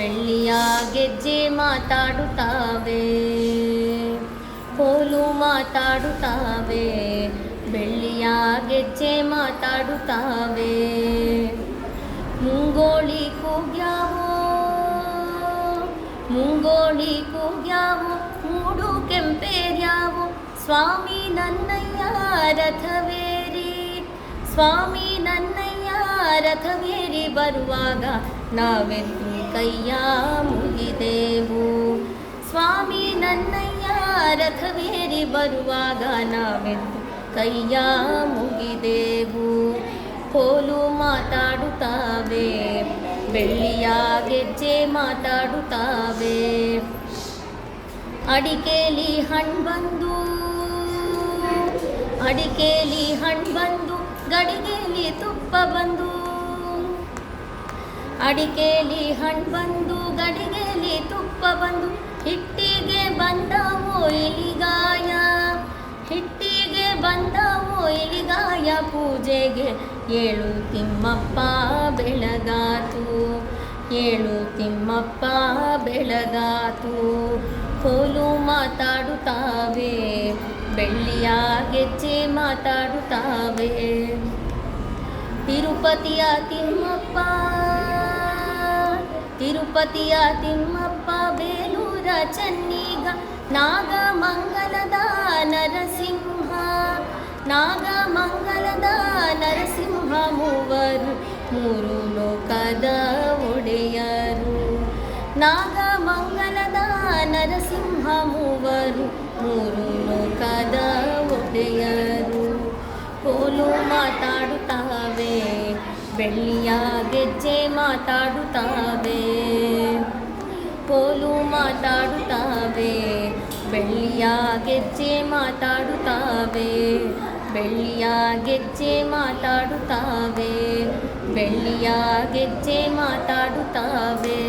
ಬೆಳ್ಳಿಯ ಗೆಜ್ಜೆ ಮಾತಾಡುತ್ತಾವೆ, ಕೋಲು ಮಾತಾಡುತ್ತಾವೆ, ಬೆಳ್ಳಿಯ ಗೆಜ್ಜೆ ಮಾತಾಡುತ್ತಾವೆ. ಮುಂಗೋಳಿ ಕೂಗ್ಯಾವೋ, ಮುಂಗೋಳಿ ಕೂಗ್ಯಾವೋ, ಮೂಡು ಕೆಂಪೇರ್ಯಾವೋ, ಸ್ವಾಮಿ ನನ್ನಯ್ಯ ರಥವೇರಿ, ಸ್ವಾಮಿ ನನ್ನಯ್ಯ ರಥವೇರಿ ಬರುವಾಗ ನಾವೆದ್ದು ಕೈಯ ಮುಗಿದೆವು. ಸ್ವಾಮಿ ನನ್ನಯ್ಯ ರಥವೇರಿ ಬರುವಾಗ ನಾವೆದ್ದು ಕೈಯ ಮುಗಿದೆವು. ಕೋಲು ಮಾತಾಡುತ್ತಾವೆ, ಬೆಳ್ಳಿಯ ಗೆಜ್ಜೆ ಮಾತಾಡುತ್ತಾವೆ. ಅಡಿಕೆಲಿ ಹಣ್ಣು ಬಂದು, ಅಡಿಕೆಲಿ ಹಣ್ಣು ಬಂದು, ಗಡಿಗೆಲಿ ತುಪ್ಪ ಬಂದು, ಅಡಿಕೆಲಿ ಹಣ್ಣು ಬಂದು, ಗಡಿಗೆಲಿ ತುಪ್ಪ ಬಂದು, ಹಿಟ್ಟಿಗೆ ಬಂದವೋ ಇಲಿಗಾಯ, ಹಿಟ್ಟಿಗೆ ಬಂದವೋ ಇಲಿಗಾಯ, ಪೂಜೆಗೆ ಏಳು ತಿಮ್ಮಪ್ಪ ಬೆಳಗಾತು, ಏಳು ತಿಮ್ಮಪ್ಪ ಬೆಳಗಾತು. ಕೋಲು ಮಾತಾಡುತ್ತಾವೆ, ಬೆಳ್ಳಿಯ ಗೆಜ್ಜೆ ಮಾತಾಡುತ್ತಾವೆ. ತಿರುಪತಿಯ ತಿಮ್ಮಪ್ಪ, ತಿರುಪತಿಯ ತಿಮ್ಮಪ್ಪ, ಬೇಲೂರ ಚೆನ್ನಿಗ, ನಾಗಮಂಗಲದ ನರಸಿಂಹ, ನಾಗಮಂಗಲದ ನರಸಿಂಹ, ಮೂವರು ಮೂರು ಲೋಕದ ಒಡೆಯರು. ನಾಗಮಂಗಲದ ನರಸಿಂಹ, ಮೂವರು ಮೂರು ಲೋಕದ ಒಡೆಯರು. ಕೋಲು ಮಾತಾಡುತ್ತಾವೆ, ಬೆಳ್ಳಿಯ ಗೆಜ್ಜೆ ಮಾತಾಡುತ್ತಾವೆ. ಕೋಲು ಮಾತಾಡುತ್ತಾವೆ, ಬೆಳ್ಳಿಯ ಗೆಜ್ಜೆ ಮಾತಾಡುತ್ತಾವೆ, ಬೆಳ್ಳಿಯ ಗೆಜ್ಜೆ ಮಾತಾಡುತ್ತಾವೆ, ಬೆಳ್ಳಿಯ ಗೆಜ್ಜೆ ಮಾತಾಡುತ್ತಾವೆ.